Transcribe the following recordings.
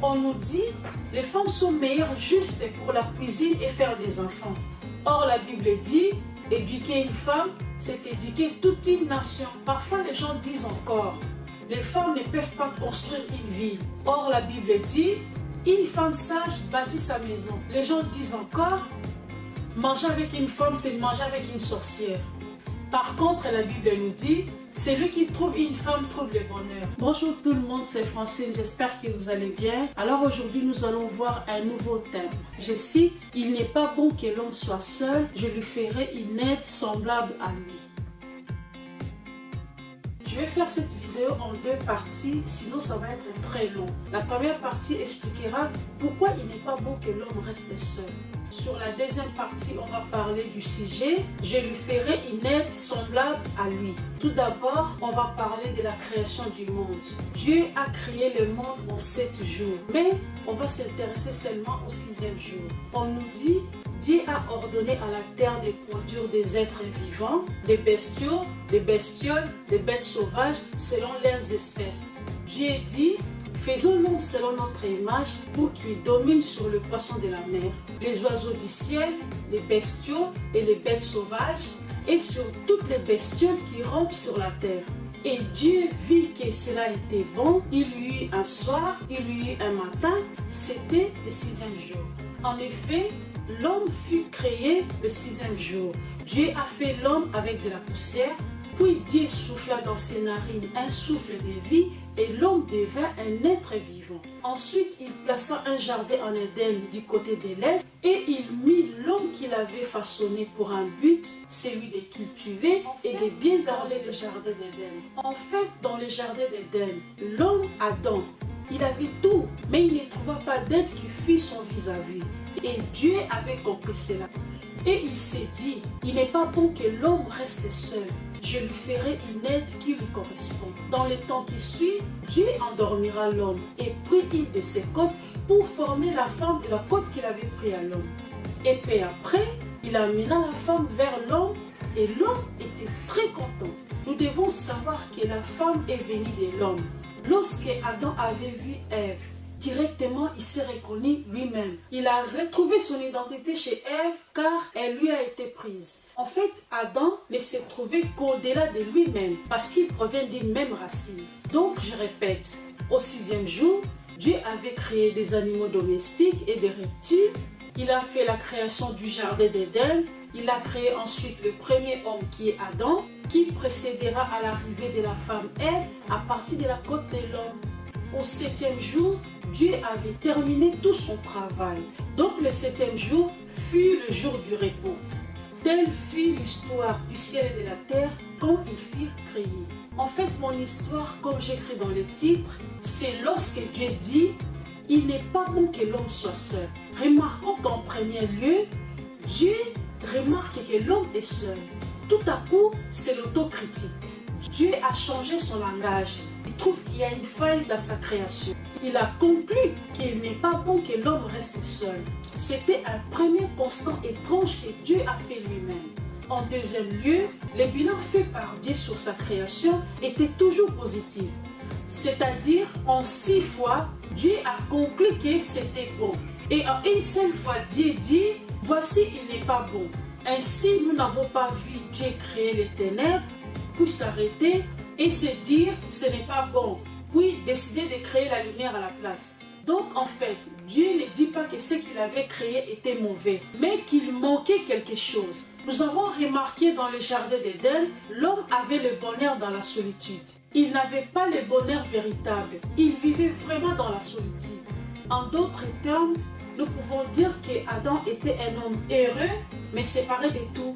On nous dit les femmes sont meilleures juste pour la cuisine et faire des enfants. Or la Bible dit éduquer une femme, c'est éduquer toute une nation. Parfois les gens disent encore les femmes ne peuvent pas construire une ville. Or la Bible dit une femme sage bâtit sa maison. Les gens disent encore manger avec une femme, c'est manger avec une sorcière. Par contre, la Bible nous dit celui qui trouve une femme trouve le bonheur. Bonjour tout le monde, c'est Francine, j'espère que vous allez bien. Alors aujourd'hui, nous allons voir un nouveau thème. Je cite, il n'est pas bon que l'homme soit seul, je lui ferai une aide semblable à lui. Je vais faire cette vidéo en deux parties, sinon ça va être très long. La première partie expliquera pourquoi il n'est pas bon que l'homme reste seul. Sur la deuxième partie, on va parler du sujet. Je lui ferai une aide semblable à lui. Tout d'abord, on va parler de la création du monde. Dieu a créé le monde en 7 jours, mais on va s'intéresser seulement au 6e jour. On nous dit Dieu a ordonné à la terre de produire des êtres vivants, des bestiaux, des bestioles, des bêtes sauvages selon leurs espèces. Dieu dit faisons l'homme selon notre image pour qu'il domine sur le poisson de la mer, les oiseaux du ciel, les bestiaux et les bêtes sauvages et sur toutes les bestioles qui rampent sur la terre. Et Dieu vit que cela était bon, il y eut un soir, il y eut un matin, c'était le 6e jour. En effet, l'homme fut créé le 6e jour. Dieu a fait l'homme avec de la poussière, puis Dieu souffla dans ses narines un souffle de vie et l'homme devint un être vivant. Ensuite, il plaça un jardin en Éden du côté de l'est et il mit l'homme qu'il avait façonné pour un but, celui de cultiver et de bien garder le jardin d'Éden. En fait, dans le jardin d'Éden, l'homme Adam, il avait tout, mais il ne trouva pas d'aide qui fût son vis-à-vis. Et Dieu avait compris cela. Et il s'est dit, il n'est pas bon que l'homme reste seul. Je lui ferai une aide qui lui correspond. Dans le temps qui suit, Dieu endormira l'homme et prit une de ses côtes pour former la femme de la côte qu'il avait pris à l'homme. Et puis après, il amena la femme vers l'homme et l'homme était très content. Nous devons savoir que la femme est venue de l'homme. Lorsque Adam avait vu Ève, directement il s'est reconnu lui-même. Il a retrouvé son identité chez Ève car elle lui a été prise. En fait, Adam ne s'est trouvé qu'au-delà de lui-même parce qu'il provient d'une même racine. Donc, je répète, au 6e jour, Dieu avait créé des animaux domestiques et des reptiles. Il a fait la création du jardin d'Éden. Il a créé ensuite le premier homme qui est Adam, qui précédera à l'arrivée de la femme Ève à partir de la côte de l'homme. Au 7e jour, Dieu avait terminé tout son travail. Donc le 7e jour fut le jour du repos. Telle fut l'histoire du ciel et de la terre quand ils furent créés. En fait, mon histoire, comme j'écris dans le titre, c'est lorsque Dieu dit « Il n'est pas bon que l'homme soit seul ». Remarquons qu'en premier lieu, Dieu remarque que l'homme est seul. Tout à coup, c'est l'autocritique. Dieu a changé son langage. Il trouve qu'il y a une faille dans sa création. Il a conclu qu'il n'est pas bon que l'homme reste seul. C'était un premier constat étrange que Dieu a fait lui-même. En deuxième lieu, le bilan fait par Dieu sur sa création était toujours positif. C'est-à-dire, en 6 fois, Dieu a conclu que c'était bon. Et en une seule fois, Dieu dit, voici, il n'est pas bon. Ainsi, nous n'avons pas vu Dieu créer les ténèbres, puis s'arrêter et se dire ce n'est pas bon, puis décider de créer la lumière à la place. Donc en fait, Dieu ne dit pas que ce qu'il avait créé était mauvais, mais qu'il manquait quelque chose. Nous avons remarqué dans le jardin d'Éden, l'homme avait le bonheur dans la solitude. Il n'avait pas le bonheur véritable, il vivait vraiment dans la solitude. En d'autres termes, nous pouvons dire qu'Adam était un homme heureux, mais séparé de tout.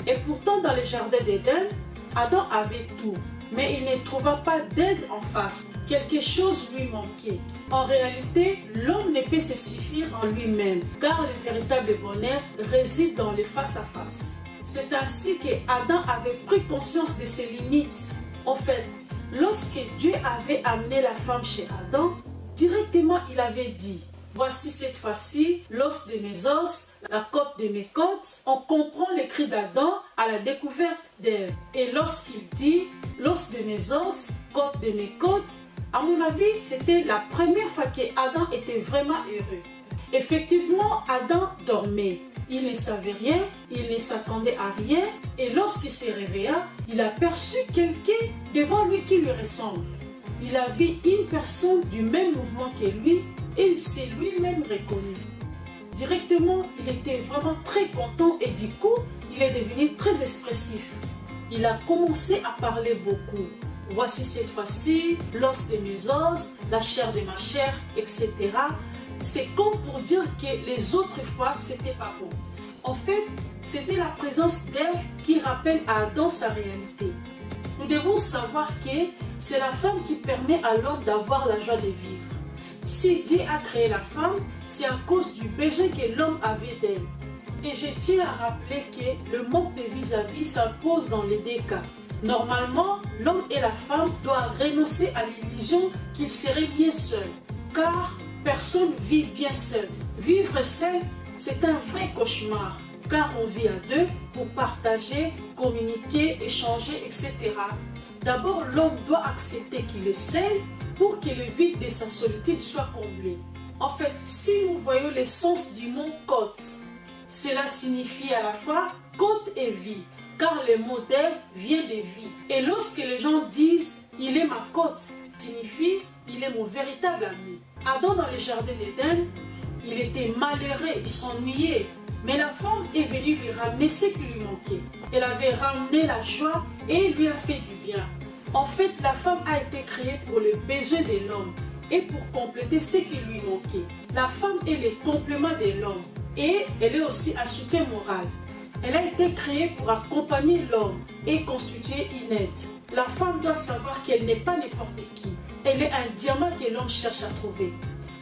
Et pourtant dans le jardin d'Éden, Adam avait tout, mais il ne trouva pas d'aide en face. Quelque chose lui manquait. En réalité, l'homme ne peut se suffire en lui-même, car le véritable bonheur réside dans le face-à-face. C'est ainsi qu'Adam avait pris conscience de ses limites. En fait, lorsque Dieu avait amené la femme chez Adam, directement il avait dit « Voici cette fois-ci l'os de mes os, la côte de mes côtes. » On comprend les cris d'Adam à la découverte d'Ève. Et lorsqu'il dit « l'os de mes os, côte de mes côtes », À mon avis, c'était la première fois qu'Adam était vraiment heureux. Effectivement, Adam dormait. Il ne savait rien, il ne s'attendait à rien, et lorsqu'il se réveilla, il aperçut quelqu'un devant lui qui lui ressemble. Il a vu une personne du même mouvement que lui et il s'est lui-même reconnu. Directement, il était vraiment très content et du coup, il est devenu très expressif. Il a commencé à parler beaucoup. Voici cette fois-ci l'os de mes os, la chair de ma chair, etc. C'est comme pour dire que les autres fois, c'était pas bon. En fait, c'était la présence d'Ève qui rappelle à Adam sa réalité. Nous devons savoir que c'est la femme qui permet à l'homme d'avoir la joie de vivre. Si Dieu a créé la femme, c'est à cause du besoin que l'homme avait d'elle. Et je tiens à rappeler que le manque de vis-à-vis s'impose dans les deux cas. Normalement, l'homme et la femme doivent renoncer à l'illusion qu'ils seraient bien seuls, car personne ne vit bien seul. Vivre seul, c'est un vrai cauchemar, car on vit à deux pour partager, communiquer, échanger, etc. D'abord, l'homme doit accepter qu'il est seul pour que le vide de sa solitude soit comblé. En fait, si nous voyons l'essence du mot côte, cela signifie à la fois côte et vie, car le mot d'Ève vient de vie. Et lorsque les gens disent « il est ma côte », signifie « il est mon véritable ami ». Adam dans le jardin d'Éden, il était malheureux, il s'ennuyait. Mais la femme est venue lui ramener ce qui lui manquait. Elle avait ramené la joie et lui a fait du bien. En fait, la femme a été créée pour les besoins de l'homme et pour compléter ce qui lui manquait. La femme est le complément de l'homme et elle est aussi un soutien moral. Elle a été créée pour accompagner l'homme et constituer une aide. La femme doit savoir qu'elle n'est pas n'importe qui. Elle est un diamant que l'homme cherche à trouver.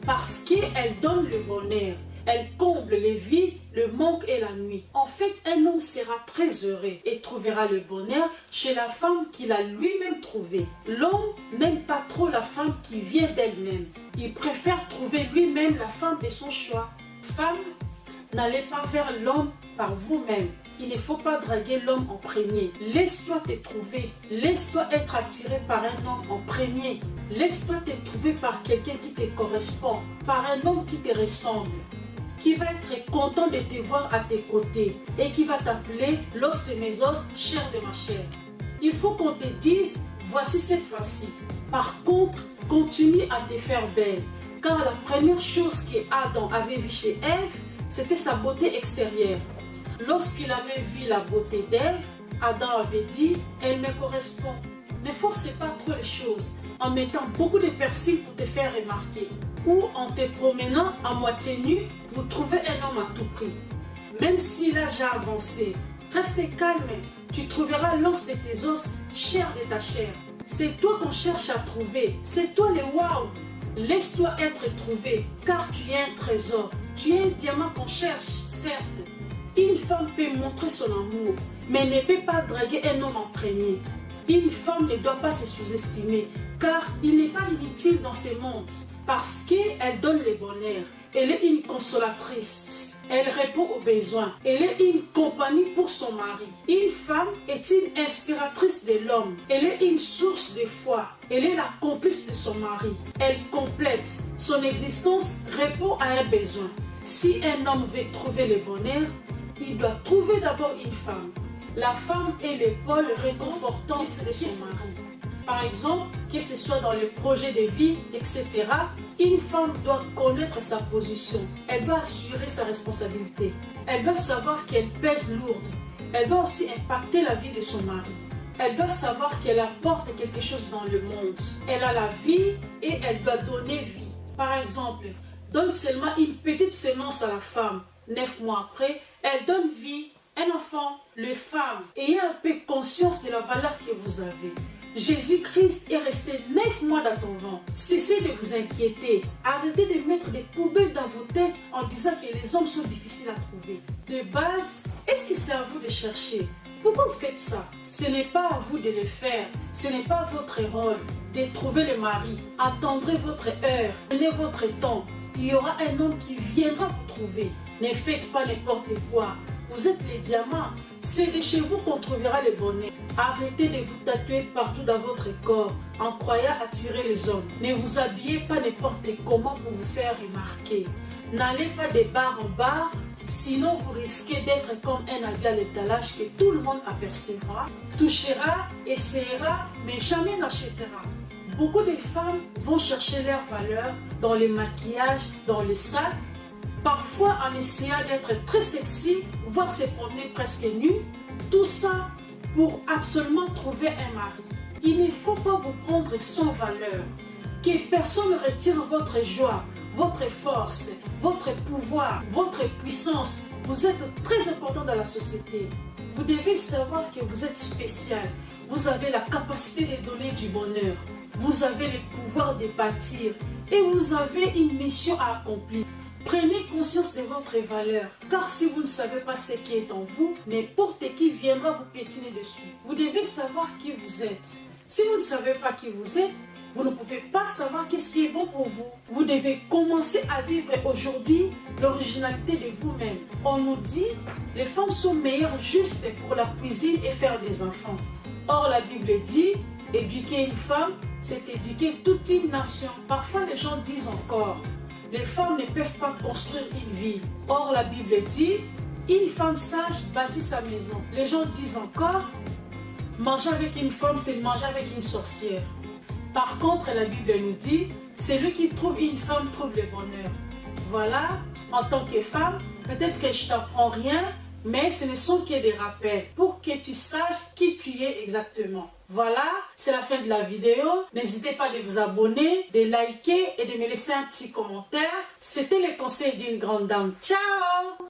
Parce qu'elle donne le bonheur. Elle comble les vies, le manque et la nuit. En fait, un homme sera très heureux et trouvera le bonheur chez la femme qu'il a lui-même trouvée. L'homme n'aime pas trop la femme qui vient d'elle-même. Il préfère trouver lui-même la femme de son choix. Femme, n'allez pas vers l'homme par vous-même. Il ne faut pas draguer l'homme en premier. Laisse-toi te trouver. Laisse-toi être attiré par un homme en premier. Laisse-toi te trouver par quelqu'un qui te correspond, par un homme qui te ressemble, qui va être content de te voir à tes côtés et qui va t'appeler l'os de mes os, chair de ma chair. Il faut qu'on te dise, voici cette fois-ci. Par contre, continue à te faire belle, car la première chose que Adam avait vue chez Ève, c'était sa beauté extérieure. Lorsqu'il avait vu la beauté d'Ève, Adam avait dit, elle me correspond. Ne forcez pas trop les choses en mettant beaucoup de persil pour te faire remarquer ou en te promenant à moitié nu pour trouver un homme à tout prix. Même si l'âge a avancé, reste calme, tu trouveras l'os de tes os, chair de ta chair. C'est toi qu'on cherche à trouver, c'est toi le waouh. Laisse-toi être trouvé, car tu es un trésor, tu es un diamant qu'on cherche, certes. Une femme peut montrer son amour, mais ne peut pas draguer un homme en premier. Une femme ne doit pas se sous-estimer, car il n'est pas inutile dans ce monde. Parce qu'elle donne le bonheur, elle est une consolatrice, elle répond aux besoins, elle est une compagnie pour son mari. Une femme est une inspiratrice de l'homme, elle est une source de foi, elle est la complice de son mari. Elle complète, son existence répond à un besoin. Si un homme veut trouver le bonheur, il doit trouver d'abord une femme. La femme est l'épaule réconfortante de son mari. Par exemple, que ce soit dans le projet de vie, etc., une femme doit connaître sa position. Elle doit assurer sa responsabilité. Elle doit savoir qu'elle pèse lourde. Elle doit aussi impacter la vie de son mari. Elle doit savoir qu'elle apporte quelque chose dans le monde. Elle a la vie et elle doit donner vie. Par exemple, donne seulement une petite semence à la femme. 9 mois après, elle donne vie. Un enfant, les femmes, ayez un peu conscience de la valeur que vous avez. Jésus-Christ est resté 9 mois dans ton ventre. Cessez de vous inquiéter. Arrêtez de mettre des poubelles dans vos têtes en disant que les hommes sont difficiles à trouver. De base, est-ce que c'est à vous de chercher? Pourquoi vous faites ça? Ce n'est pas à vous de le faire. Ce n'est pas votre rôle de trouver le mari. Attendrez votre heure. Prenez votre temps. Il y aura un homme qui viendra vous trouver. Ne faites pas n'importe quoi. Vous êtes les diamants. C'est de chez vous qu'on trouvera le bonheur. Arrêtez de vous tatouer partout dans votre corps en croyant attirer les hommes. Ne vous habillez pas n'importe comment pour vous faire remarquer. N'allez pas de bar en bar, sinon vous risquez d'être comme un habit à l'étalage que tout le monde apercevra, touchera, essaiera, mais jamais n'achètera. Beaucoup de femmes vont chercher leur valeur dans les maquillages, dans les sacs, parfois en essayant d'être très sexy, voire se promener presque nu, tout ça pour absolument trouver un mari. Il ne faut pas vous prendre sans valeur, que personne ne retire votre joie, votre force, votre pouvoir, votre puissance. Vous êtes très important dans la société. Vous devez savoir que vous êtes spécial. Vous avez la capacité de donner du bonheur. Vous avez le pouvoir de bâtir et vous avez une mission à accomplir. Prenez conscience de votre valeur, car si vous ne savez pas ce qui est en vous, n'importe qui viendra vous piétiner dessus. Vous devez savoir qui vous êtes. Si vous ne savez pas qui vous êtes, vous ne pouvez pas savoir qu'est-ce qui est bon pour vous. Vous devez commencer à vivre aujourd'hui l'originalité de vous-même. On nous dit, les femmes sont meilleures juste pour la cuisine et faire des enfants. Or, la Bible dit, éduquer une femme, c'est éduquer toute une nation. Parfois, les gens disent encore, les femmes ne peuvent pas construire une ville. Or, la Bible dit, une femme sage bâtit sa maison. Les gens disent encore, manger avec une femme, c'est manger avec une sorcière. Par contre, la Bible nous dit, celui qui trouve une femme trouve le bonheur. Voilà, en tant que femme, peut-être que je t'apprends rien, mais ce ne sont que des rappels pour que tu saches qui tu es exactement. Voilà, c'est la fin de la vidéo. N'hésitez pas de vous abonner, de liker et de me laisser un petit commentaire. C'était le conseil d'une grande dame. Ciao!